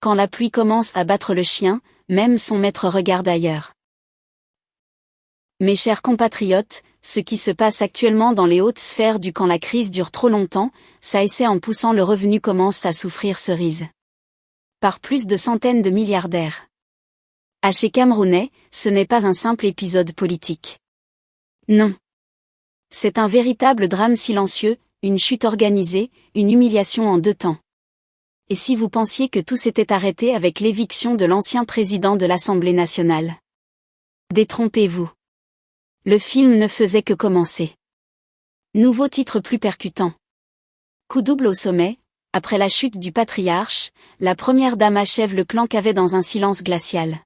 Quand la pluie commence à battre le chien, même son maître regarde ailleurs. Mes chers compatriotes, ce qui se passe actuellement dans les hautes sphères du quand la crise dure trop longtemps, ça essaie en poussant le revenu commence à souffrir cerise. Par plus de centaines de milliardaires. Chez Camerounais, ce n'est pas un simple épisode politique. Non. C'est un véritable drame silencieux, une chute organisée, une humiliation en 2 temps. Et si vous pensiez que tout s'était arrêté avec l'éviction de l'ancien président de l'Assemblée nationale? Détrompez-vous. Le film ne faisait que commencer. Nouveau titre plus percutant. Coup double au sommet, après la chute du patriarche, la première dame achève le clan qu'avait dans un silence glacial.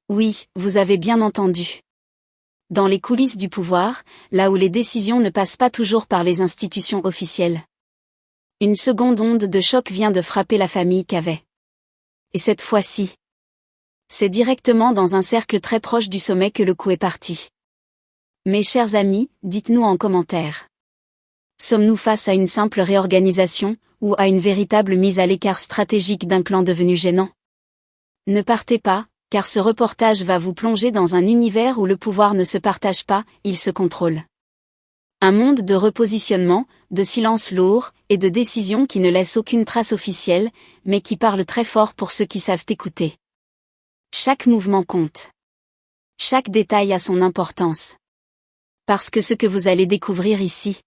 Oui, vous avez bien entendu. Dans les coulisses du pouvoir, là où les décisions ne passent pas toujours par les institutions officielles. Une seconde onde de choc vient de frapper la famille qu'avait. Et cette fois-ci, c'est directement dans un cercle très proche du sommet que le coup est parti. Mes chers amis, dites-nous en commentaire. Sommes-nous face à une simple réorganisation, ou à une véritable mise à l'écart stratégique d'un clan devenu gênant? Ne partez pas, car ce reportage va vous plonger dans un univers où le pouvoir ne se partage pas, il se contrôle. Un monde de repositionnement, de silence lourd, et de décisions qui ne laissent aucune trace officielle, mais qui parlent très fort pour ceux qui savent écouter. Chaque mouvement compte. Chaque détail a son importance. Parce que ce que vous allez découvrir ici,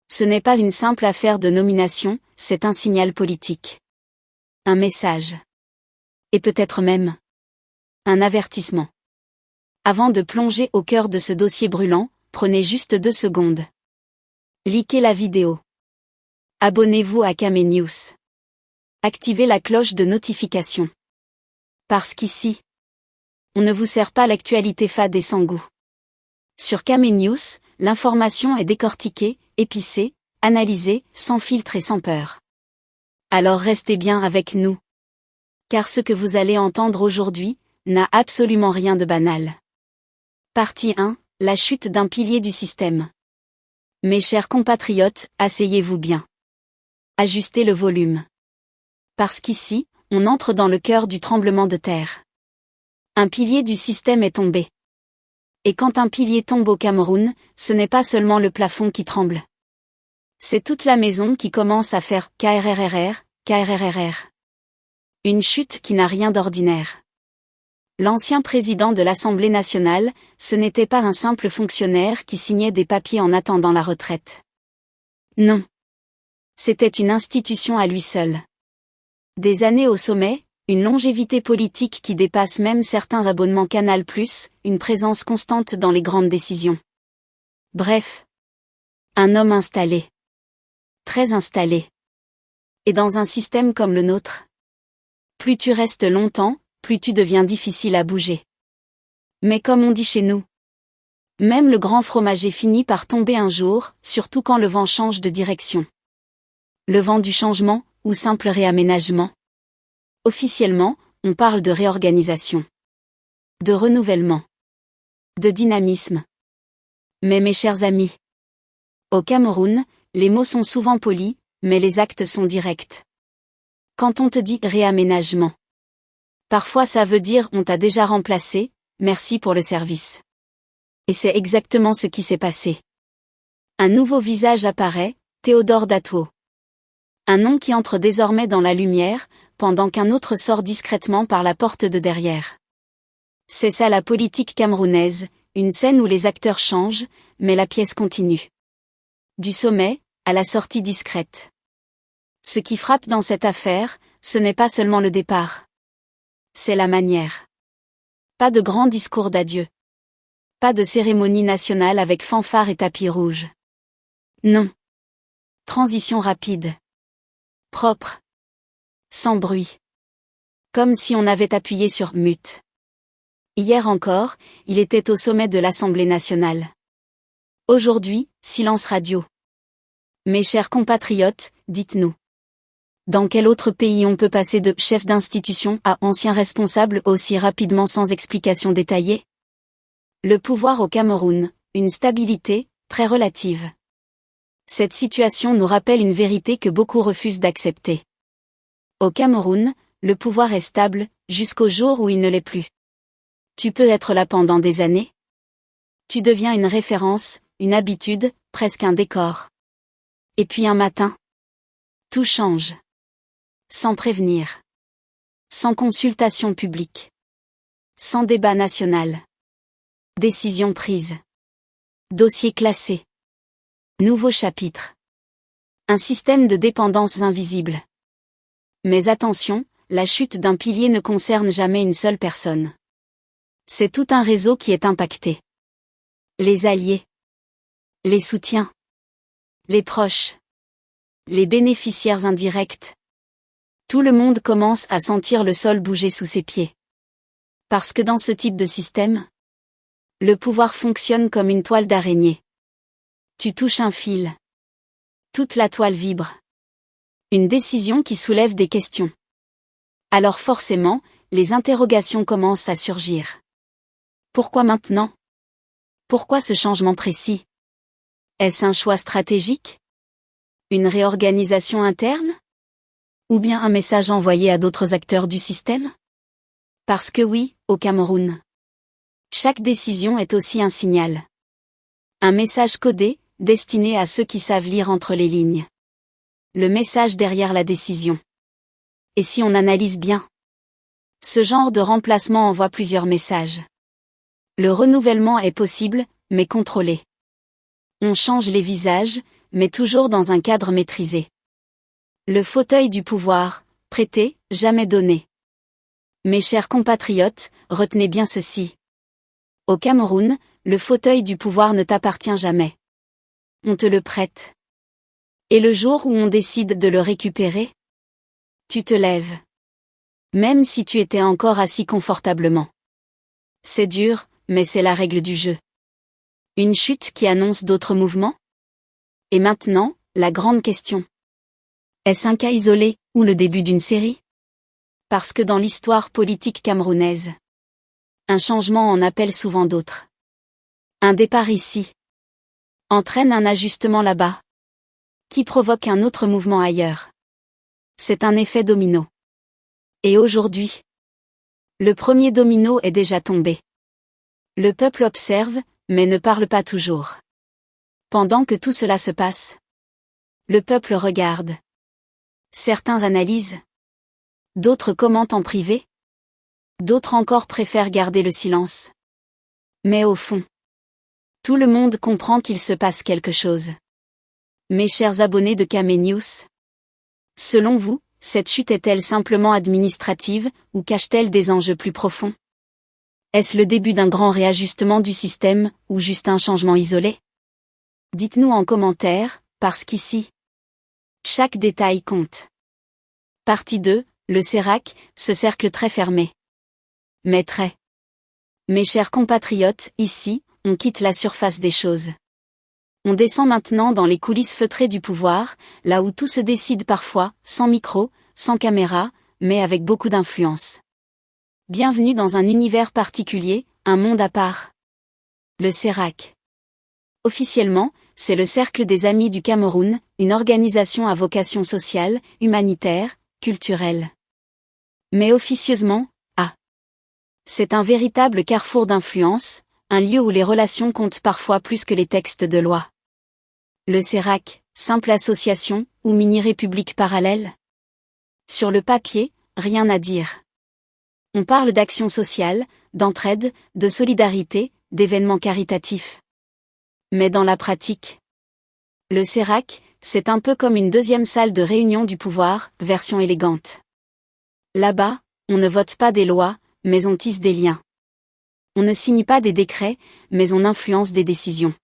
ce n'est pas une simple affaire de nomination, c'est un signal politique. Un message. Et peut-être même un avertissement. Avant de plonger au cœur de ce dossier brûlant, prenez juste 2 secondes. Likez la vidéo. Abonnez-vous à Kamé News. Activez la cloche de notification. Parce qu'ici, on ne vous sert pas l'actualité fade et sans goût. Sur Kamé News, l'information est décortiquée, épicée, analysée, sans filtre et sans peur. Alors restez bien avec nous. Car ce que vous allez entendre aujourd'hui n'a absolument rien de banal. Partie 1, la chute d'un pilier du système. Mes chers compatriotes, asseyez-vous bien. Ajustez le volume. Parce qu'ici, on entre dans le cœur du tremblement de terre. Un pilier du système est tombé. Et quand un pilier tombe au Cameroun, ce n'est pas seulement le plafond qui tremble. C'est toute la maison qui commence à faire KRRRR, KRRRR. Une chute qui n'a rien d'ordinaire. L'ancien président de l'Assemblée nationale, ce n'était pas un simple fonctionnaire qui signait des papiers en attendant la retraite. Non. C'était une institution à lui seul. Des années au sommet, une longévité politique qui dépasse même certains abonnements Canal+, une présence constante dans les grandes décisions. Bref. Un homme installé. Très installé. Et dans un système comme le nôtre. Plus tu restes longtemps, plus tu deviens difficile à bouger. Mais comme on dit chez nous, même le grand fromager finit par tomber un jour, surtout quand le vent change de direction. Le vent du changement, ou simple réaménagement. Officiellement, on parle de réorganisation. De renouvellement. De dynamisme. Mais mes chers amis, au Cameroun, les mots sont souvent polis, mais les actes sont directs. Quand on te dit réaménagement, parfois ça veut dire on t'a déjà remplacé, merci pour le service. Et c'est exactement ce qui s'est passé. Un nouveau visage apparaît, Théodore Dato. Un nom qui entre désormais dans la lumière, pendant qu'un autre sort discrètement par la porte de derrière. C'est ça la politique camerounaise, une scène où les acteurs changent, mais la pièce continue. Du sommet, à la sortie discrète. Ce qui frappe dans cette affaire, ce n'est pas seulement le départ. C'est la manière. Pas de grands discours d'adieu. Pas de cérémonie nationale avec fanfare et tapis rouge. Non. Transition rapide. Propre. Sans bruit. Comme si on avait appuyé sur « mute ». Hier encore, il était au sommet de l'Assemblée nationale. Aujourd'hui, silence radio. Mes chers compatriotes, dites-nous. Dans quel autre pays on peut passer de chef d'institution à ancien responsable aussi rapidement sans explication détaillée? Le pouvoir au Cameroun, une stabilité, très relative. Cette situation nous rappelle une vérité que beaucoup refusent d'accepter. Au Cameroun, le pouvoir est stable, jusqu'au jour où il ne l'est plus. Tu peux être là pendant des années. Tu deviens une référence, une habitude, presque un décor. Et puis un matin, tout change. Sans prévenir. Sans consultation publique. Sans débat national. Décision prise. Dossier classé. Nouveau chapitre. Un système de dépendances invisibles. Mais attention, la chute d'un pilier ne concerne jamais une seule personne. C'est tout un réseau qui est impacté. Les alliés. Les soutiens. Les proches. Les bénéficiaires indirects. Tout le monde commence à sentir le sol bouger sous ses pieds. Parce que dans ce type de système, le pouvoir fonctionne comme une toile d'araignée. Tu touches un fil. Toute la toile vibre. Une décision qui soulève des questions. Alors forcément, les interrogations commencent à surgir. Pourquoi maintenant? Pourquoi ce changement précis? Est-ce un choix stratégique? Une réorganisation interne? Ou bien un message envoyé à d'autres acteurs du système? Parce que oui, au Cameroun, chaque décision est aussi un signal. Un message codé, destiné à ceux qui savent lire entre les lignes. Le message derrière la décision. Et si on analyse bien, ce genre de remplacement envoie plusieurs messages. Le renouvellement est possible, mais contrôlé. On change les visages, mais toujours dans un cadre maîtrisé. Le fauteuil du pouvoir, prêté, jamais donné. Mes chers compatriotes, retenez bien ceci. Au Cameroun, le fauteuil du pouvoir ne t'appartient jamais. On te le prête. Et le jour où on décide de le récupérer, tu te lèves. Même si tu étais encore assis confortablement. C'est dur, mais c'est la règle du jeu. Une chute qui annonce d'autres mouvements? Et maintenant, la grande question. Est-ce un cas isolé, ou le début d'une série? Parce que dans l'histoire politique camerounaise, un changement en appelle souvent d'autres. Un départ ici entraîne un ajustement là-bas, qui provoque un autre mouvement ailleurs. C'est un effet domino. Et aujourd'hui, le premier domino est déjà tombé. Le peuple observe, mais ne parle pas toujours. Pendant que tout cela se passe, le peuple regarde. Certains analysent. D'autres commentent en privé. D'autres encore préfèrent garder le silence. Mais au fond, tout le monde comprend qu'il se passe quelque chose. Mes chers abonnés de Camé News, selon vous, cette chute est-elle simplement administrative, ou cache-t-elle des enjeux plus profonds? Est-ce le début d'un grand réajustement du système, ou juste un changement isolé? Dites-nous en commentaire, parce qu'ici, chaque détail compte. Partie 2, le CERAC, ce cercle très fermé. Mais très. Mes chers compatriotes, ici, on quitte la surface des choses. On descend maintenant dans les coulisses feutrées du pouvoir, là où tout se décide parfois, sans micro, sans caméra, mais avec beaucoup d'influence. Bienvenue dans un univers particulier, un monde à part. Le CERAC. Officiellement, c'est le Cercle des Amis du Cameroun, une organisation à vocation sociale, humanitaire, culturelle. Mais officieusement, c'est un véritable carrefour d'influence, un lieu où les relations comptent parfois plus que les textes de loi. Le CERAC, simple association, ou mini-république parallèle? Sur le papier, rien à dire. On parle d'action sociale, d'entraide, de solidarité, d'événements caritatifs. Mais dans la pratique, le CERAC, c'est un peu comme une deuxième salle de réunion du pouvoir, version élégante. Là-bas, on ne vote pas des lois, mais on tisse des liens. On ne signe pas des décrets, mais on influence des décisions.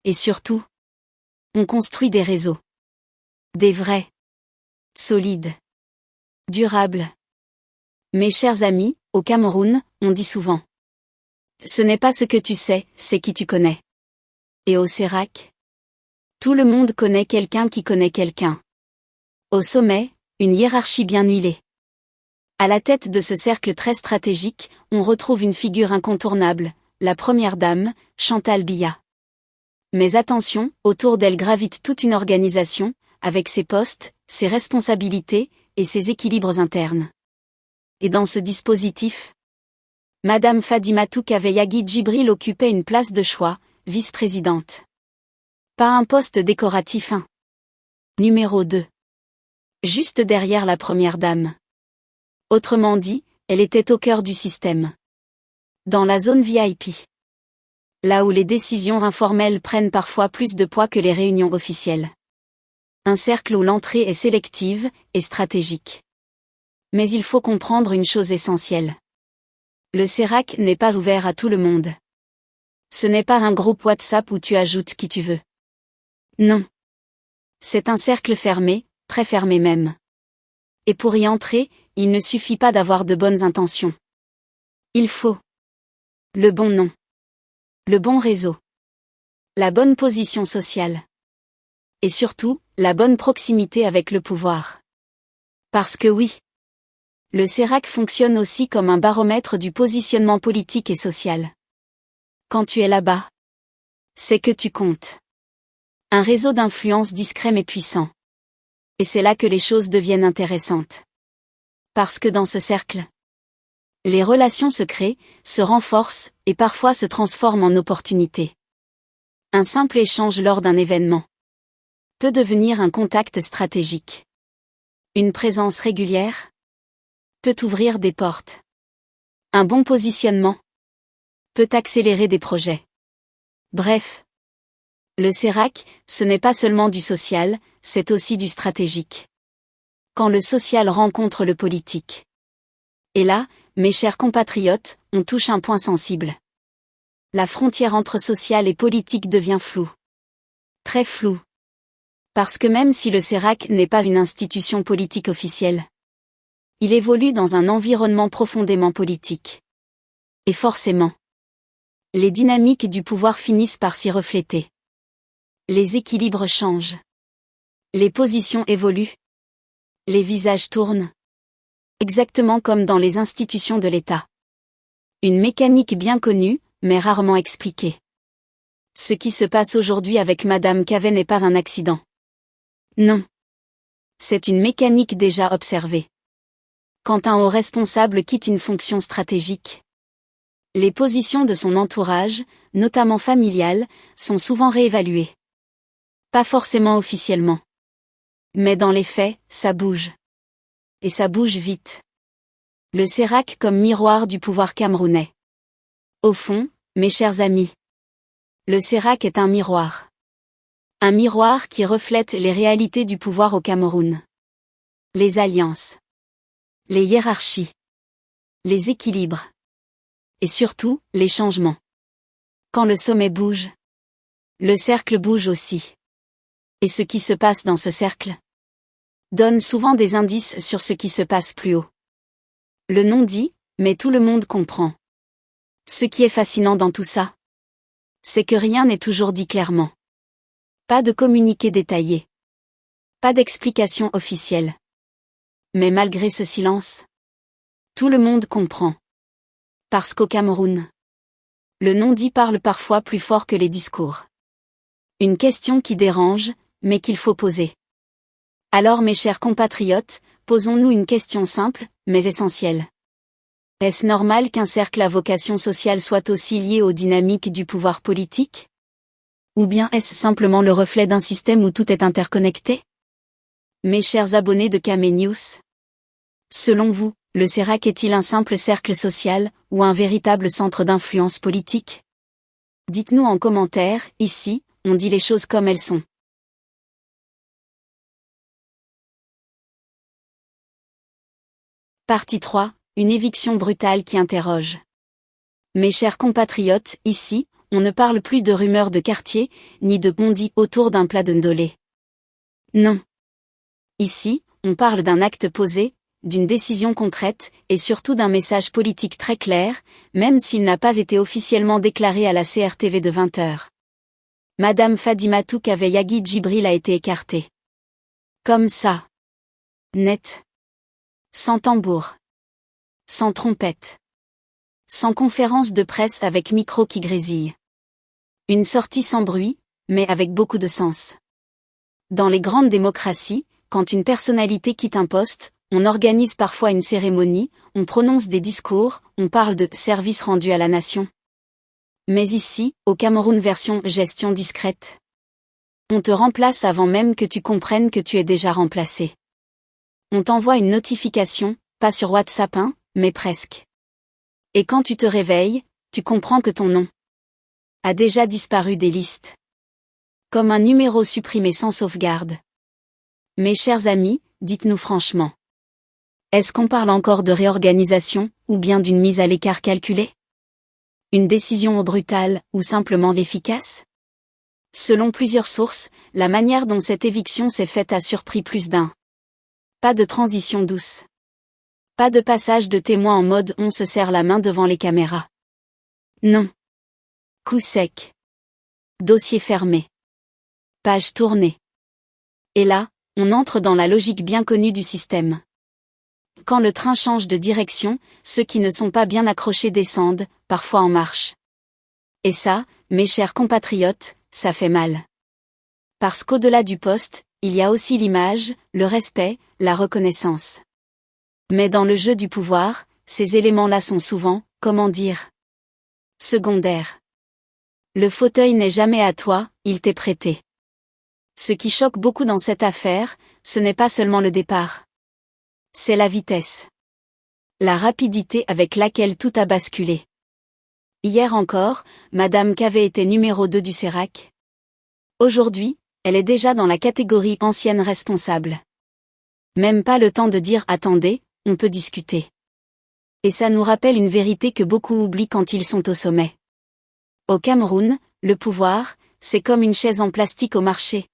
Et surtout, on construit des réseaux. Des vrais. Solides. Durables. Mes chers amis, au Cameroun, on dit souvent. Ce n'est pas ce que tu sais, c'est qui tu connais. Et au CERAC, tout le monde connaît quelqu'un qui connaît quelqu'un. Au sommet, une hiérarchie bien huilée. À la tête de ce cercle très stratégique, on retrouve une figure incontournable, la première dame, Chantal Biya. Mais attention, autour d'elle gravite toute une organisation, avec ses postes, ses responsabilités, et ses équilibres internes. Et dans ce dispositif, Madame Fadimatou Kaveyagui Djibril occupait une place de choix, vice-présidente. Pas un poste décoratif 1. Numéro 2. Juste derrière la première dame. Autrement dit, elle était au cœur du système. Dans la zone VIP. Là où les décisions informelles prennent parfois plus de poids que les réunions officielles. Un cercle où l'entrée est sélective et stratégique. Mais il faut comprendre une chose essentielle. Le CERAC n'est pas ouvert à tout le monde. Ce n'est pas un groupe WhatsApp où tu ajoutes qui tu veux. Non. C'est un cercle fermé, très fermé même. Et pour y entrer, il ne suffit pas d'avoir de bonnes intentions. Il faut le bon nom, le bon réseau, la bonne position sociale. Et surtout, la bonne proximité avec le pouvoir. Parce que oui, le CERAC fonctionne aussi comme un baromètre du positionnement politique et social. Quand tu es là-bas, c'est que tu comptes. Un réseau d'influence discret mais puissant. Et c'est là que les choses deviennent intéressantes. Parce que dans ce cercle, les relations se créent, se renforcent et parfois se transforment en opportunités. Un simple échange lors d'un événement peut devenir un contact stratégique. Une présence régulière peut ouvrir des portes. Un bon positionnement peut accélérer des projets. Bref, le CERAC, ce n'est pas seulement du social, c'est aussi du stratégique. Quand le social rencontre le politique. Et là, mes chers compatriotes, on touche un point sensible. La frontière entre social et politique devient floue. Très floue. Parce que même si le CERAC n'est pas une institution politique officielle, il évolue dans un environnement profondément politique. Et forcément, les dynamiques du pouvoir finissent par s'y refléter. Les équilibres changent. Les positions évoluent. Les visages tournent. Exactement comme dans les institutions de l'État. Une mécanique bien connue, mais rarement expliquée. Ce qui se passe aujourd'hui avec Madame Cavey n'est pas un accident. Non. C'est une mécanique déjà observée. Quand un haut responsable quitte une fonction stratégique, les positions de son entourage, notamment familiales, sont souvent réévaluées. Pas forcément officiellement. Mais dans les faits, ça bouge. Et ça bouge vite. Le CERAC comme miroir du pouvoir camerounais. Au fond, mes chers amis, le CERAC est un miroir. Un miroir qui reflète les réalités du pouvoir au Cameroun. Les alliances. Les hiérarchies. Les équilibres. Et surtout, les changements. Quand le sommet bouge, le cercle bouge aussi. Et ce qui se passe dans ce cercle donne souvent des indices sur ce qui se passe plus haut. Le non dit, mais tout le monde comprend. Ce qui est fascinant dans tout ça, c'est que rien n'est toujours dit clairement. Pas de communiqué détaillé. Pas d'explication officielle. Mais malgré ce silence, tout le monde comprend. Parce qu'au Cameroun, le non-dit parle parfois plus fort que les discours. Une question qui dérange, mais qu'il faut poser. Alors mes chers compatriotes, posons-nous une question simple, mais essentielle. Est-ce normal qu'un cercle à vocation sociale soit aussi lié aux dynamiques du pouvoir politique? Ou bien est-ce simplement le reflet d'un système où tout est interconnecté? Mes chers abonnés de Kamé News, selon vous, le CERAC est-il un simple cercle social, ou un véritable centre d'influence politique? Dites-nous en commentaire, ici, on dit les choses comme elles sont. Partie 3, une éviction brutale qui interroge. Mes chers compatriotes, ici, on ne parle plus de rumeurs de quartier, ni de bondis autour d'un plat de ndolé. Non. Ici, on parle d'un acte posé, d'une décision concrète, et surtout d'un message politique très clair, même s'il n'a pas été officiellement déclaré à la CRTV de 20h. Madame Fadimatou Kaveyagui Djibril a été écartée. Comme ça. Net. Sans tambour. Sans trompette. Sans conférence de presse avec micro qui grésille. Une sortie sans bruit, mais avec beaucoup de sens. Dans les grandes démocraties, quand une personnalité quitte un poste, On organise parfois une cérémonie, on prononce des discours, on parle de « service rendu à la nation ». Mais ici, au Cameroun version « gestion discrète ». On te remplace avant même que tu comprennes que tu es déjà remplacé. On t'envoie une notification, pas sur WhatsApp, mais presque. Et quand tu te réveilles, tu comprends que ton nom a déjà disparu des listes. Comme un numéro supprimé sans sauvegarde. Mes chers amis, dites-nous franchement. Est-ce qu'on parle encore de réorganisation, ou bien d'une mise à l'écart calculée? Une décision brutale, ou simplement efficace? Selon plusieurs sources, la manière dont cette éviction s'est faite a surpris plus d'un. Pas de transition douce. Pas de passage de témoin en mode on se serre la main devant les caméras. Non. Coup sec. Dossier fermé. Page tournée. Et là, on entre dans la logique bien connue du système. Quand le train change de direction, ceux qui ne sont pas bien accrochés descendent, parfois en marche. Et ça, mes chers compatriotes, ça fait mal. Parce qu'au-delà du poste, il y a aussi l'image, le respect, la reconnaissance. Mais dans le jeu du pouvoir, ces éléments-là sont souvent, comment dire, secondaires. Le fauteuil n'est jamais à toi, il t'est prêté. Ce qui choque beaucoup dans cette affaire, ce n'est pas seulement le départ. C'est la vitesse. La rapidité avec laquelle tout a basculé. Hier encore, Madame Cavey était numéro 2 du CERAC. Aujourd'hui, elle est déjà dans la catégorie ancienne responsable. Même pas le temps de dire « attendez, on peut discuter ». Et ça nous rappelle une vérité que beaucoup oublient quand ils sont au sommet. Au Cameroun, le pouvoir, c'est comme une chaise en plastique au marché.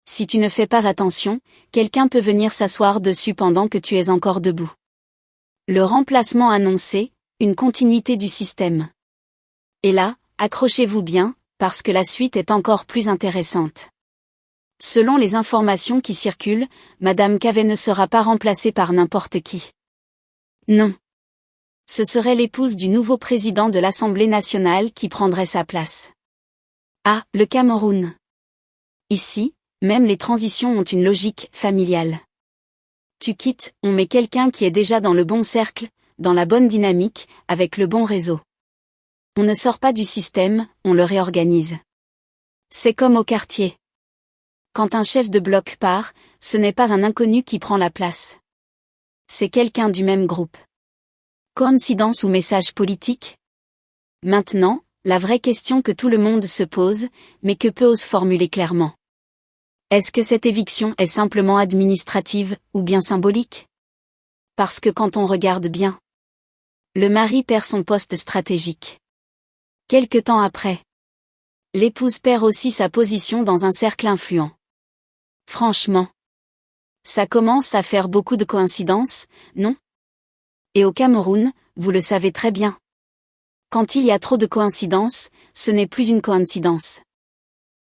Si tu ne fais pas attention, quelqu'un peut venir s'asseoir dessus pendant que tu es encore debout. Le remplacement annoncé, une continuité du système. Et là, accrochez-vous bien, parce que la suite est encore plus intéressante. Selon les informations qui circulent, Madame Cavey ne sera pas remplacée par n'importe qui. Non. Ce serait l'épouse du nouveau président de l'Assemblée nationale qui prendrait sa place. Ah, le Cameroun. Ici, même les transitions ont une logique familiale. Tu quittes, on met quelqu'un qui est déjà dans le bon cercle, dans la bonne dynamique, avec le bon réseau. On ne sort pas du système, on le réorganise. C'est comme au quartier. Quand un chef de bloc part, ce n'est pas un inconnu qui prend la place. C'est quelqu'un du même groupe. Coïncidence ou message politique? Maintenant, la vraie question que tout le monde se pose, mais que peu osent formuler clairement. Est-ce que cette éviction est simplement administrative, ou bien symbolique? Parce que quand on regarde bien, le mari perd son poste stratégique. Quelque temps après, l'épouse perd aussi sa position dans un cercle influent. Franchement, ça commence à faire beaucoup de coïncidences, non? Et au Cameroun, vous le savez très bien. Quand il y a trop de coïncidences, ce n'est plus une coïncidence.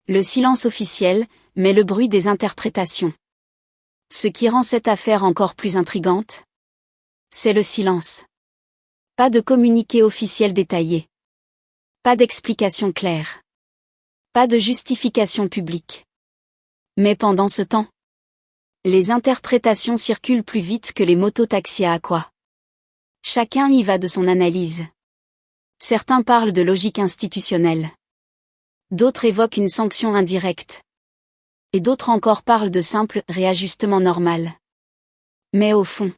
Le silence officiel, mais le bruit des interprétations. Ce qui rend cette affaire encore plus intrigante, c'est le silence. Pas de communiqué officiel détaillé. Pas d'explication claire. Pas de justification publique. Mais pendant ce temps, les interprétations circulent plus vite que les mototaxis à quoi. Chacun y va de son analyse. Certains parlent de logique institutionnelle. D'autres évoquent une sanction indirecte. Et d'autres encore parlent de simple réajustement normal. Mais au fond,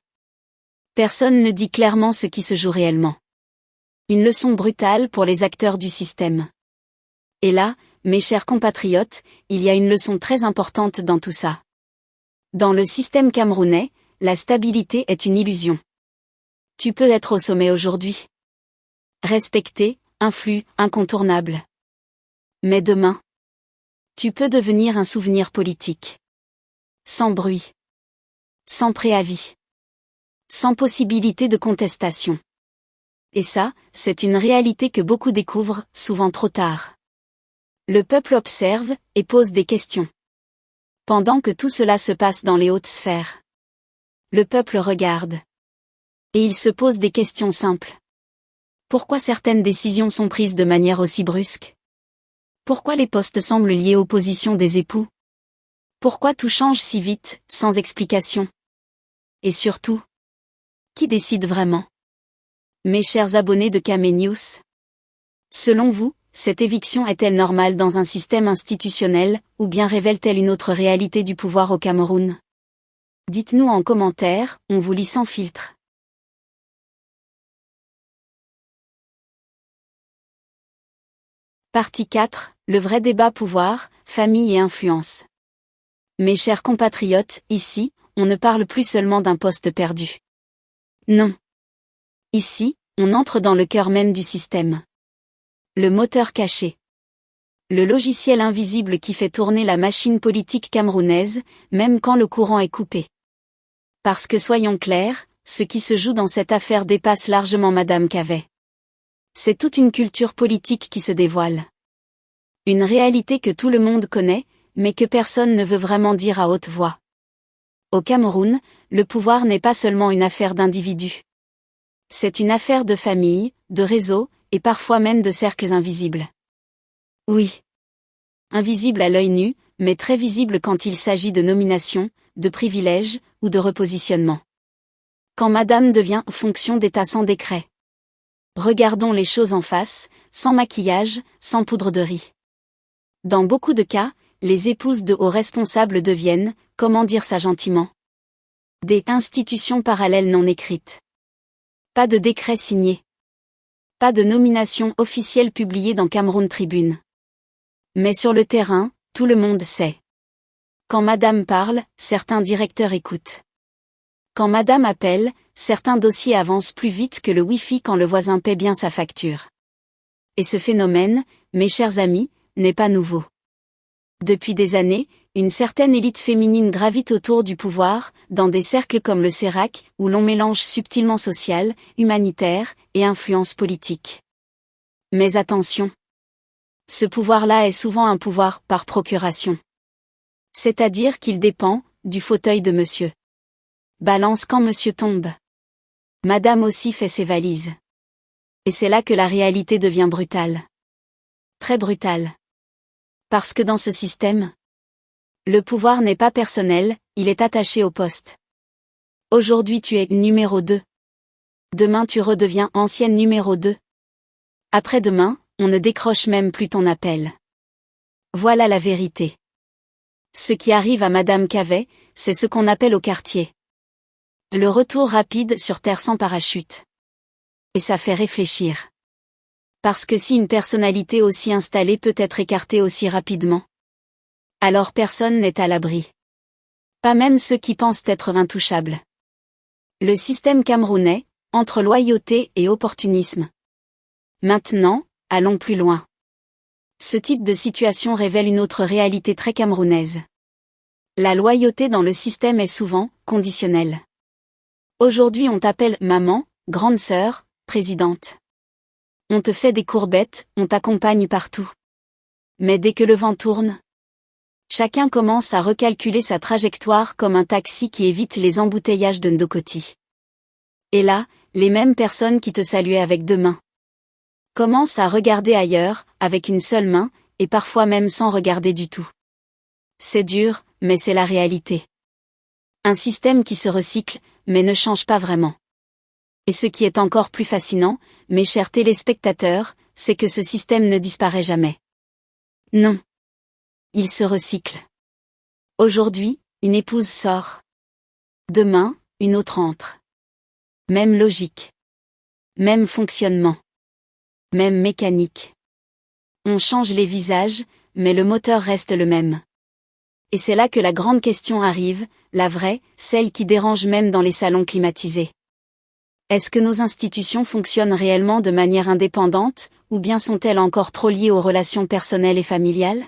personne ne dit clairement ce qui se joue réellement. Une leçon brutale pour les acteurs du système. Et là, mes chers compatriotes, il y a une leçon très importante dans tout ça. Dans le système camerounais, la stabilité est une illusion. Tu peux être au sommet aujourd'hui. Respecté, influent, incontournable. Mais demain, tu peux devenir un souvenir politique. Sans bruit. Sans préavis. Sans possibilité de contestation. Et ça, c'est une réalité que beaucoup découvrent, souvent trop tard. Le peuple observe, et pose des questions. Pendant que tout cela se passe dans les hautes sphères. Le peuple regarde. Et il se pose des questions simples. Pourquoi certaines décisions sont prises de manière aussi brusque? Pourquoi les postes semblent liés aux positions des époux? Pourquoi tout change si vite, sans explication? Et surtout, qui décide vraiment? Mes chers abonnés de Kamé News, selon vous, cette éviction est-elle normale dans un système institutionnel, ou bien révèle-t-elle une autre réalité du pouvoir au Cameroun? Dites-nous en commentaire, on vous lit sans filtre. Partie 4, le vrai débat pouvoir, famille et influence. Mes chers compatriotes, ici, on ne parle plus seulement d'un poste perdu. Non. Ici, on entre dans le cœur même du système. Le moteur caché. Le logiciel invisible qui fait tourner la machine politique camerounaise, même quand le courant est coupé. Parce que soyons clairs, ce qui se joue dans cette affaire dépasse largement Madame Kavé. C'est toute une culture politique qui se dévoile. Une réalité que tout le monde connaît, mais que personne ne veut vraiment dire à haute voix. Au Cameroun, le pouvoir n'est pas seulement une affaire d'individus. C'est une affaire de famille, de réseaux, et parfois même de cercles invisibles. Oui. Invisibles à l'œil nu, mais très visibles quand il s'agit de nomination, de privilèges, ou de repositionnement. Quand Madame devient fonction d'État sans décret. Regardons les choses en face, sans maquillage, sans poudre de riz. Dans beaucoup de cas, les épouses de hauts responsables deviennent, comment dire ça gentiment, des institutions parallèles non écrites. Pas de décret signé. Pas de nomination officielle publiée dans Cameroun Tribune. Mais sur le terrain, tout le monde sait. Quand Madame parle, certains directeurs écoutent. Quand Madame appelle, certains dossiers avancent plus vite que le Wi-Fi quand le voisin paie bien sa facture. Et ce phénomène, mes chers amis, n'est pas nouveau. Depuis des années, une certaine élite féminine gravite autour du pouvoir, dans des cercles comme le CERAC, où l'on mélange subtilement social, humanitaire, et influence politique. Mais attention! Ce pouvoir-là est souvent un pouvoir par procuration. C'est-à-dire qu'il dépend du fauteuil de monsieur. Balance quand monsieur tombe. Madame aussi fait ses valises. Et c'est là que la réalité devient brutale. Très brutale. Parce que dans ce système, le pouvoir n'est pas personnel, il est attaché au poste. Aujourd'hui tu es numéro 2. Demain tu redeviens ancienne numéro 2. Après-demain, on ne décroche même plus ton appel. Voilà la vérité. Ce qui arrive à Madame Kavé, c'est ce qu'on appelle au quartier. Le retour rapide sur terre sans parachute. Et ça fait réfléchir. Parce que si une personnalité aussi installée peut être écartée aussi rapidement, alors personne n'est à l'abri. Pas même ceux qui pensent être intouchables. Le système camerounais, entre loyauté et opportunisme. Maintenant, allons plus loin. Ce type de situation révèle une autre réalité très camerounaise. La loyauté dans le système est souvent conditionnelle. Aujourd'hui on t'appelle maman, grande sœur, présidente. On te fait des courbettes, on t'accompagne partout. Mais dès que le vent tourne, chacun commence à recalculer sa trajectoire comme un taxi qui évite les embouteillages de Ndokoti. Et là, les mêmes personnes qui te saluaient avec deux mains commencent à regarder ailleurs, avec une seule main, et parfois même sans regarder du tout. C'est dur, mais c'est la réalité. Un système qui se recycle, mais ne change pas vraiment. Et ce qui est encore plus fascinant, mes chers téléspectateurs, c'est que ce système ne disparaît jamais. Non. Il se recycle. Aujourd'hui, une épouse sort. Demain, une autre entre. Même logique. Même fonctionnement. Même mécanique. On change les visages, mais le moteur reste le même. Et c'est là que la grande question arrive, la vraie, celle qui dérange même dans les salons climatisés. Est-ce que nos institutions fonctionnent réellement de manière indépendante, ou bien sont-elles encore trop liées aux relations personnelles et familiales?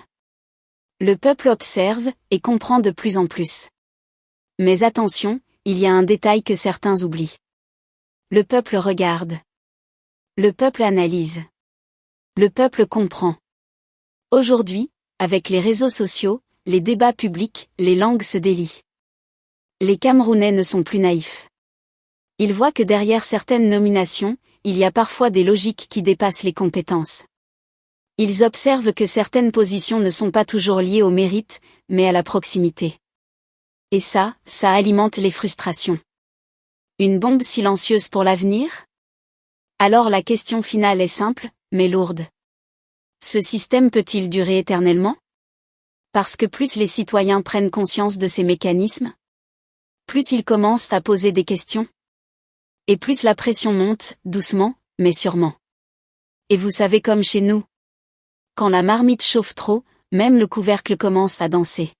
Le peuple observe, et comprend de plus en plus. Mais attention, il y a un détail que certains oublient. Le peuple regarde. Le peuple analyse. Le peuple comprend. Aujourd'hui, avec les réseaux sociaux, les débats publics, les langues se délient. Les Camerounais ne sont plus naïfs. Ils voient que derrière certaines nominations, il y a parfois des logiques qui dépassent les compétences. Ils observent que certaines positions ne sont pas toujours liées au mérite, mais à la proximité. Et ça alimente les frustrations. Une bombe silencieuse pour l'avenir? Alors la question finale est simple, mais lourde. Ce système peut-il durer éternellement? Parce que plus les citoyens prennent conscience de ces mécanismes, plus ils commencent à poser des questions. Et plus la pression monte, doucement, mais sûrement. Et vous savez comme chez nous. Quand la marmite chauffe trop, même le couvercle commence à danser.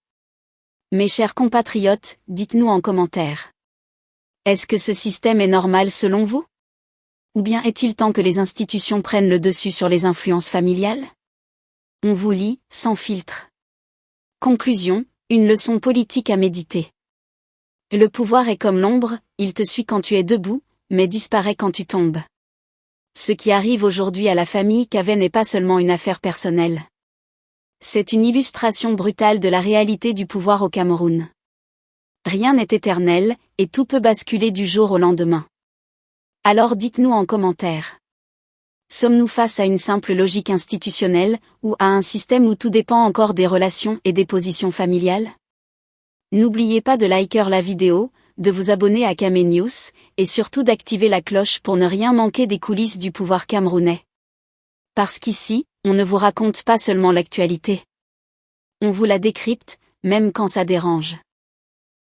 Mes chers compatriotes, dites-nous en commentaire. Est-ce que ce système est normal selon vous? Ou bien est-il temps que les institutions prennent le dessus sur les influences familiales? On vous lit, sans filtre. Conclusion, une leçon politique à méditer. Le pouvoir est comme l'ombre, il te suit quand tu es debout, mais disparaît quand tu tombes. Ce qui arrive aujourd'hui à la famille Cavey n'est pas seulement une affaire personnelle. C'est une illustration brutale de la réalité du pouvoir au Cameroun. Rien n'est éternel, et tout peut basculer du jour au lendemain. Alors dites-nous en commentaire. Sommes-nous face à une simple logique institutionnelle, ou à un système où tout dépend encore des relations et des positions familiales? N'oubliez pas de liker la vidéo, de vous abonner à Camé News, et surtout d'activer la cloche pour ne rien manquer des coulisses du pouvoir camerounais. Parce qu'ici, on ne vous raconte pas seulement l'actualité. On vous la décrypte, même quand ça dérange.